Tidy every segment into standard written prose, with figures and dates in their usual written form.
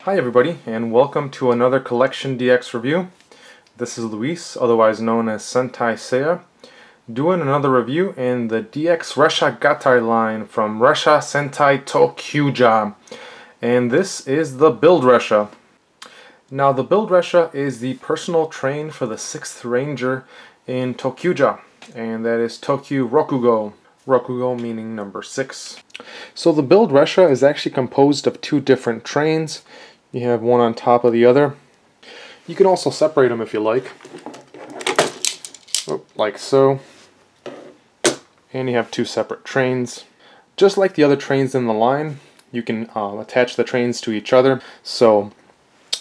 Hi everybody, and welcome to another CollectionDX review. This is Luis, otherwise known as Sentai ToQGer, doing another review in the DX Ressha Gatai line from Ressha Sentai ToQGer. And this is the Build Ressha. Now the Build Ressha is the personal train for the 6th Ranger in ToQGer, and that is Tokyu Rokugo. Rokugo meaning number 6. So the Build Ressha is actually composed of two different trains. You have one on top of the other. You can also separate them if you like. Like so. And you have two separate trains. Just like the other trains in the line, you can attach the trains to each other. So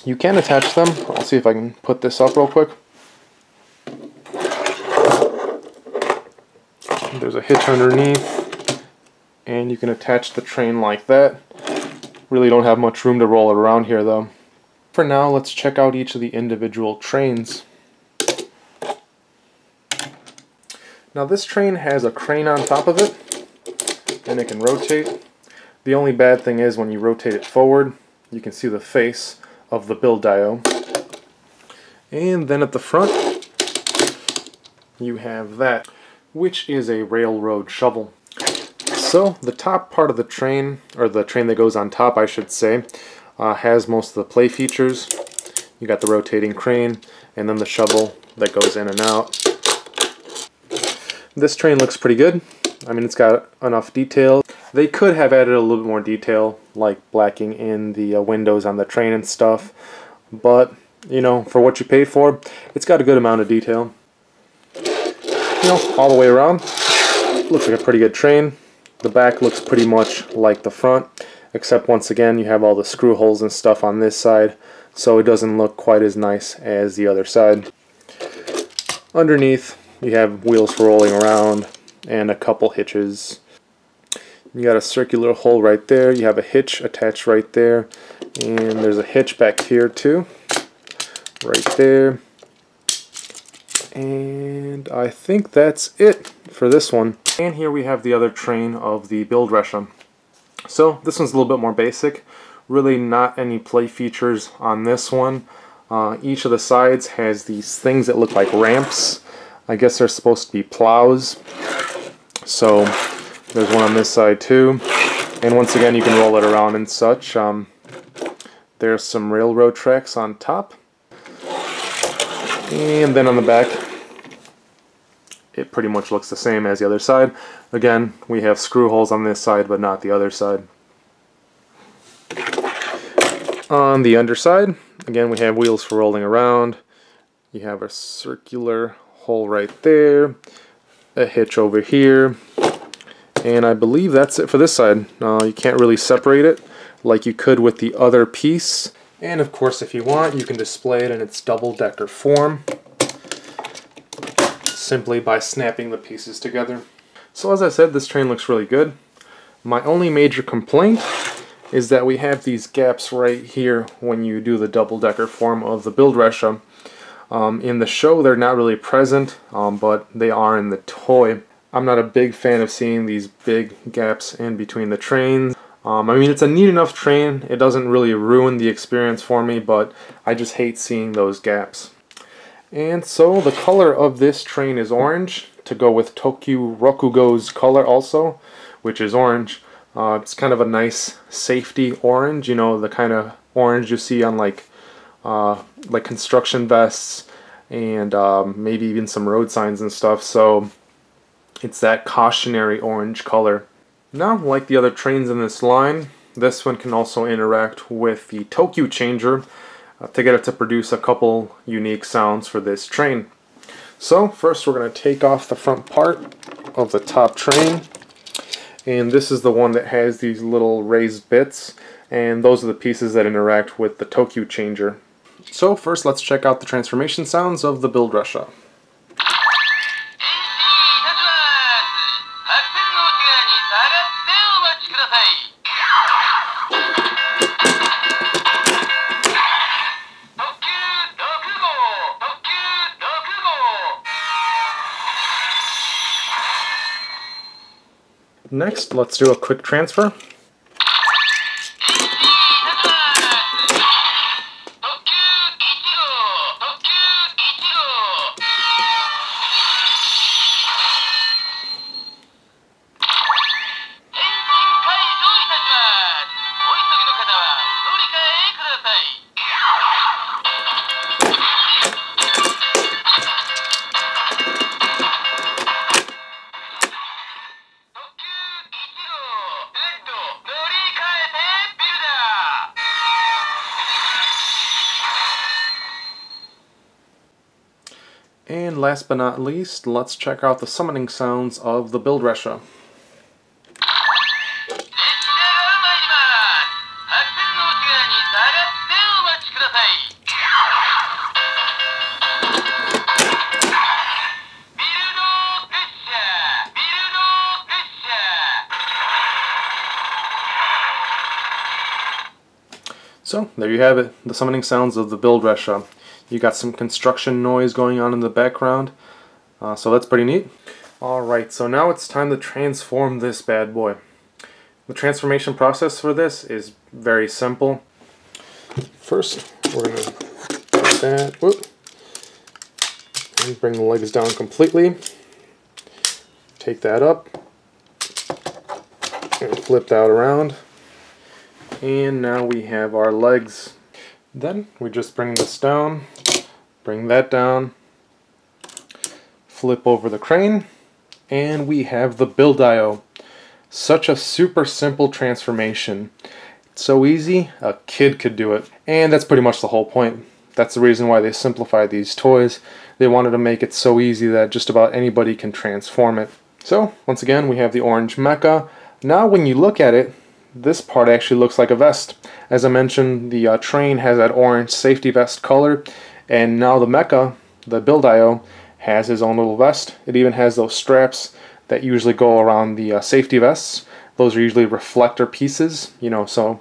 you can attach them. I'll see if I can put this up real quick. There's a hitch underneath, and you can attach the train like that. Really don't have much room to roll it around here though. For now, let's check out each of the individual trains. Now this train has a crane on top of it, and it can rotate. The only bad thing is when you rotate it forward, you can see the face of the build DaiOh. And then at the front, you have that, which is a railroad shovel. So the top part of the train, or the train that goes on top I should say, has most of the play features. You got the rotating crane, and then the shovel that goes in and out. This train looks pretty good. I mean, it's got enough detail. They could have added a little bit more detail, like blacking in the windows on the train and stuff, but you know, for what you paid for, it's got a good amount of detail. You know, all the way around, looks like a pretty good train. The back looks pretty much like the front, except once again you have all the screw holes and stuff on this side, so it doesn't look quite as nice as the other side. Underneath you have wheels for rolling around and a couple hitches. You got a circular hole right there, you have a hitch attached right there, and there's a hitch back here too, right there. And I think that's it for this one. And here we have the other train of the Build Ressha. So this one's a little bit more basic. Really not any play features on this one. Each of the sides has these things that look like ramps. I guess they're supposed to be plows. So there's one on this side too. And once again you can roll it around and such. There's some railroad tracks on top. And then on the back, it pretty much looks the same as the other side. Again, we have screw holes on this side, but not the other side. On the underside, again, we have wheels for rolling around. You have a circular hole right there, a hitch over here, and I believe that's it for this side. You can't really separate it like you could with the other piece. And of course, if you want, you can display it in its double-decker form simply by snapping the pieces together. So as I said, this train looks really good. My only major complaint is that we have these gaps right here when you do the double-decker form of the Build Ressha. In the show, they're not really present, but they are in the toy. I'm not a big fan of seeing these big gaps in between the trains. I mean, it's a neat enough train. It doesn't really ruin the experience for me, but I just hate seeing those gaps. And so the color of this train is orange, to go with Tokyu Rokugo's color also, which is orange. It's kind of a nice safety orange, you know, the kind of orange you see on like construction vests and maybe even some road signs and stuff. So it's that cautionary orange color. Now, like the other trains in this line, this one can also interact with the Tokyu changer to get it to produce a couple unique sounds for this train. So first we're going to take off the front part of the top train, and this is the one that has these little raised bits, and those are the pieces that interact with the Tokyu changer. So first let's check out the transformation sounds of the Build Ressha. Next, let's do a quick transfer. And last but not least, let's check out the summoning sounds of the Build Ressha. So, there you have it, the summoning sounds of the Build Ressha. You got some construction noise going on in the background, so that's pretty neat. Alright, so now it's time to transform this bad boy. The transformation process for this is very simple. First, we're going to put that, whoop, and bring the legs down completely. Take that up, and flip that around. And now we have our legs. Then we just bring this down, bring that down, flip over the crane, and we have the Build DaiOh. Such a super simple transformation. It's so easy, a kid could do it. And that's pretty much the whole point. That's the reason why they simplified these toys. They wanted to make it so easy that just about anybody can transform it. So, once again, we have the orange mecha. Now when you look at it, this part actually looks like a vest. As I mentioned, the train has that orange safety vest color, and now the mecha, the Build DaiOh, has his own little vest. It even has those straps that usually go around the safety vests. Those are usually reflector pieces, you know, so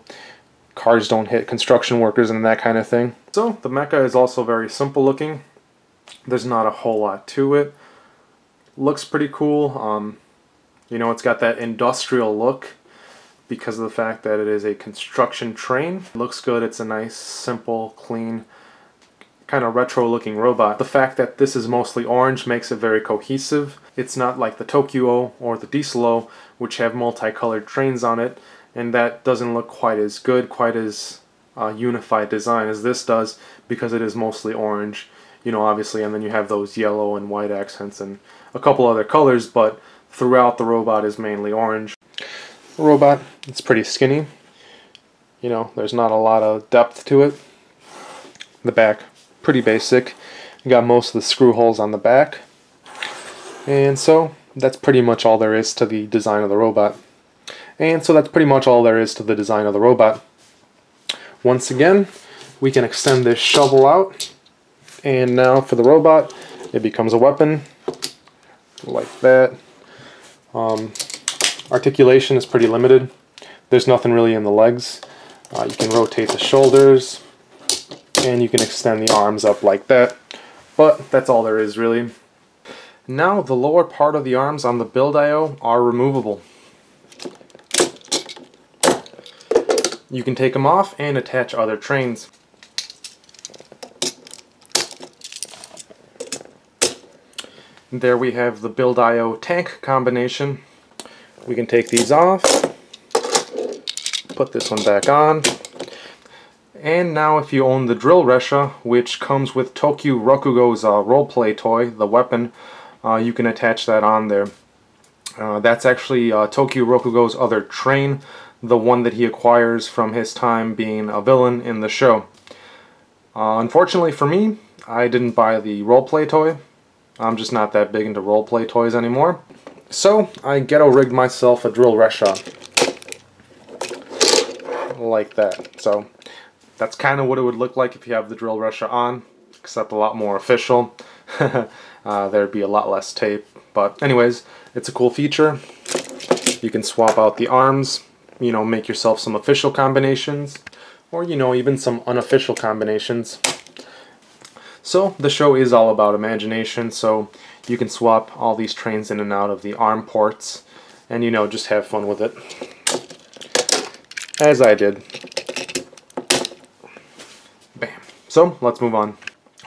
cars don't hit construction workers and that kind of thing. So the mecha is also very simple looking. There's not a whole lot to it. Looks pretty cool. You know, it's got that industrial look because of the fact that it is a construction train. It looks good. It's a nice, simple, clean, kind of retro looking robot. The fact that this is mostly orange makes it very cohesive. It's not like the ToQGer or the DaiOh, which have multicolored trains on it, and that doesn't look quite as good, quite as unified design as this does, because it is mostly orange, you know, obviously, and then you have those yellow and white accents and a couple other colors, but throughout the robot is mainly orange. The robot, it's pretty skinny. You know, there's not a lot of depth to it. The back, pretty basic. You got most of the screw holes on the back. And so, that's pretty much all there is to the design of the robot. And so that's pretty much all there is to the design of the robot. Once again, we can extend this shovel out. And now for the robot, it becomes a weapon. Like that. Articulation is pretty limited. There's nothing really in the legs. You can rotate the shoulders, and you can extend the arms up like that. But that's all there is really. Now the lower part of the arms on the Build DaiOh are removable. You can take them off and attach other trains. There we have the Build DaiOh tank combination. We can take these off, put this one back on, and now if you own the Drill Ressha, which comes with Tokyo Rokugo's roleplay toy, the weapon, you can attach that on there. That's actually Tokyo Rokugo's other train, the one that he acquires from his time being a villain in the show. Unfortunately for me, I didn't buy the roleplay toy. I'm just not that big into roleplay toys anymore. So, I ghetto rigged myself a Drill Ressha. Like that. So, that's kind of what it would look like if you have the Drill Ressha on, except a lot more official. There'd be a lot less tape. But anyways, it's a cool feature. You can swap out the arms, you know, make yourself some official combinations, or, you know, even some unofficial combinations. So, the show is all about imagination, so you can swap all these trains in and out of the arm ports, and, you know, just have fun with it. As I did. Bam. So, let's move on.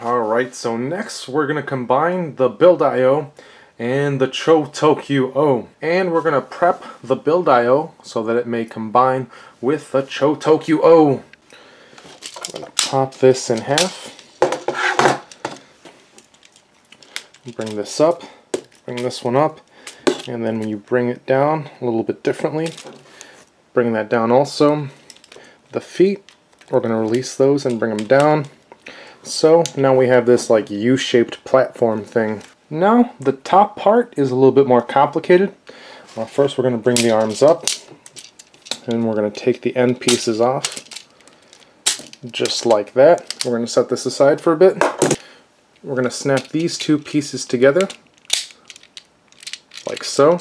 Alright, so next we're going to combine the Build DaiOh and the Chou ToQGer. And we're going to prep the Build DaiOh so that it may combine with the Chou ToQGer. I'm going to pop this in half. Bring this up, bring this one up, and then when you bring it down a little bit differently, bring that down also. The feet, we're going to release those and bring them down. So now we have this like U-shaped platform thing. Now the top part is a little bit more complicated. First we're going to bring the arms up, and we're going to take the end pieces off, just like that. We're going to set this aside for a bit. We're going to snap these two pieces together, like so.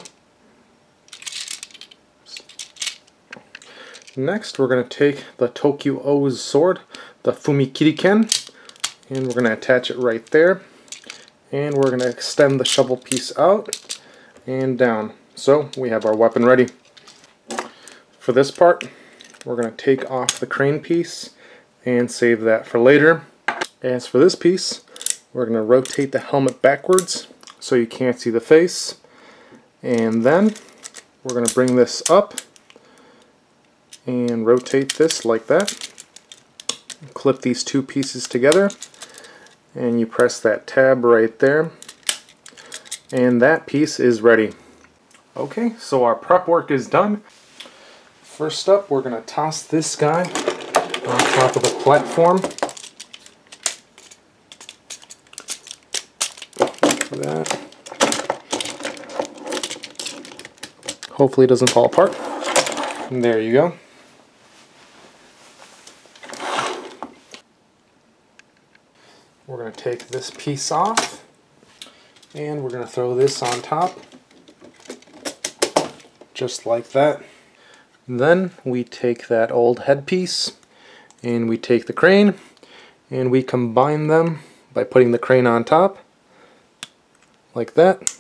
Next we're going to take the ToQGer's sword, the Fumikiriken, and we're going to attach it right there. And we're going to extend the shovel piece out and down. So we have our weapon ready. For this part, we're going to take off the crane piece and save that for later. As for this piece, we're going to rotate the helmet backwards so you can't see the face. And then we're going to bring this up and rotate this like that. Clip these two pieces together, and you press that tab right there, and that piece is ready. Okay, so our prep work is done. First up, we're going to toss this guy on top of the platform. Like that. Hopefully it doesn't fall apart. And there you go. We're going to take this piece off, and we're going to throw this on top, just like that. Then we take that old headpiece, and we take the crane, and we combine them by putting the crane on top, like that.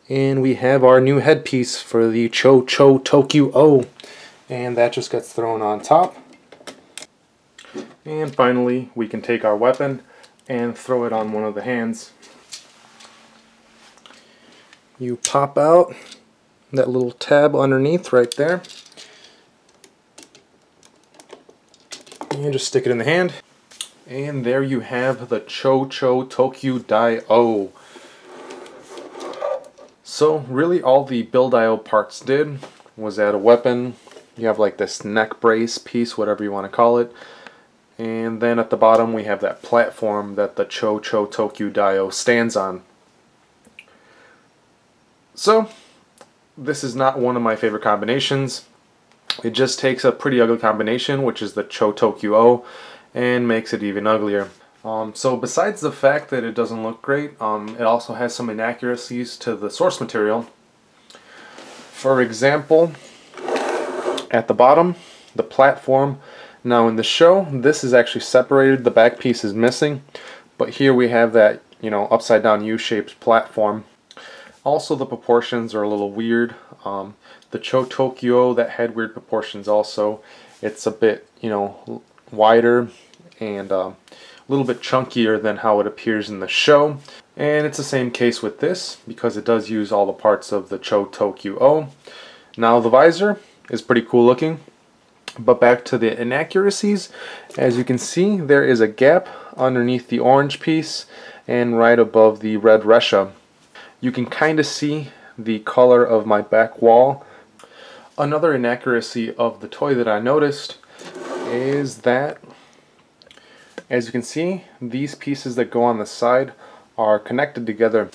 And we have our new headpiece for the Chou ToQGer, and that just gets thrown on top. And finally, we can take our weapon and throw it on one of the hands. You pop out that little tab underneath right there, and just stick it in the hand, and there you have the Chou ToQGer DaiOh. So really all the Build DaiOh parts did was add a weapon. You have like this neck brace piece, whatever you want to call it. And then at the bottom we have that platform that the Chou ToQGer DaiOh stands on. So this is not one of my favorite combinations. It just takes a pretty ugly combination, which is the Chou ToQGer, and makes it even uglier. So besides the fact that it doesn't look great, it also has some inaccuracies to the source material. For example, at the bottom, the platform. Now in the show, this is actually separated, the back piece is missing, but here we have that, you know, upside down U-shaped platform. Also the proportions are a little weird. The Chou ToQGer, that had weird proportions also. It's a bit, you know, wider and a little bit chunkier than how it appears in the show. And it's the same case with this, because it does use all the parts of the Chou ToQGer. Now the visor is pretty cool looking. But back to the inaccuracies, as you can see, there is a gap underneath the orange piece and right above the red Ressha. You can kind of see the color of my back wall. Another inaccuracy of the toy that I noticed is that, as you can see, these pieces that go on the side are connected together.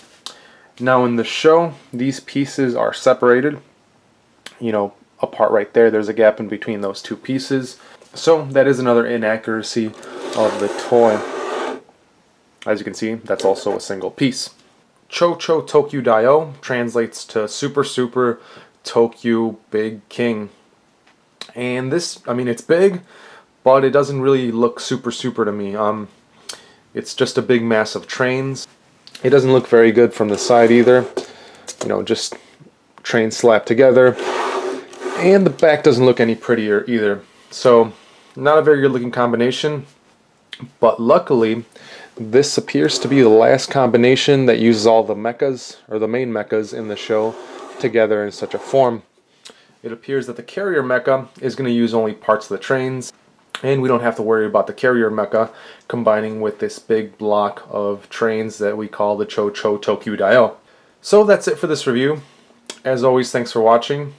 Now in the show, these pieces are separated, you know, apart right there. There's a gap in between those two pieces. So that is another inaccuracy of the toy. As you can see, that's also a single piece. Chou ToQGer DaiOh translates to Super ToQGer Big King. And this, I mean, it's big, but it doesn't really look super to me. It's just a big mass of trains. It doesn't look very good from the side either. You know, just trains slapped together. And the back doesn't look any prettier either. So, not a very good looking combination. But luckily, this appears to be the last combination that uses all the mechas, or the main mechas in the show, together in such a form. It appears that the carrier mecha is going to use only parts of the trains, and we don't have to worry about the carrier mecha combining with this big block of trains that we call the Chou ToQGer DaiOh. So that's it for this review. As always, thanks for watching.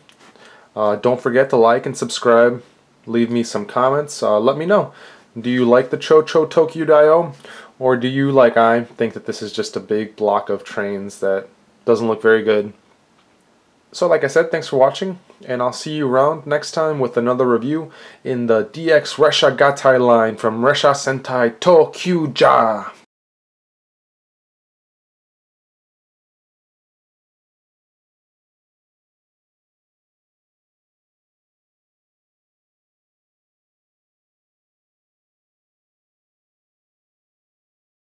Don't forget to like and subscribe. Leave me some comments. Let me know. Do you like the Chou ToQGer DaiOh? Or do you, like I, think that this is just a big block of trains that doesn't look very good? So like I said, thanks for watching, and I'll see you around next time with another review in the DX Ressha Gatai line from Ressha Sentai ToQGer.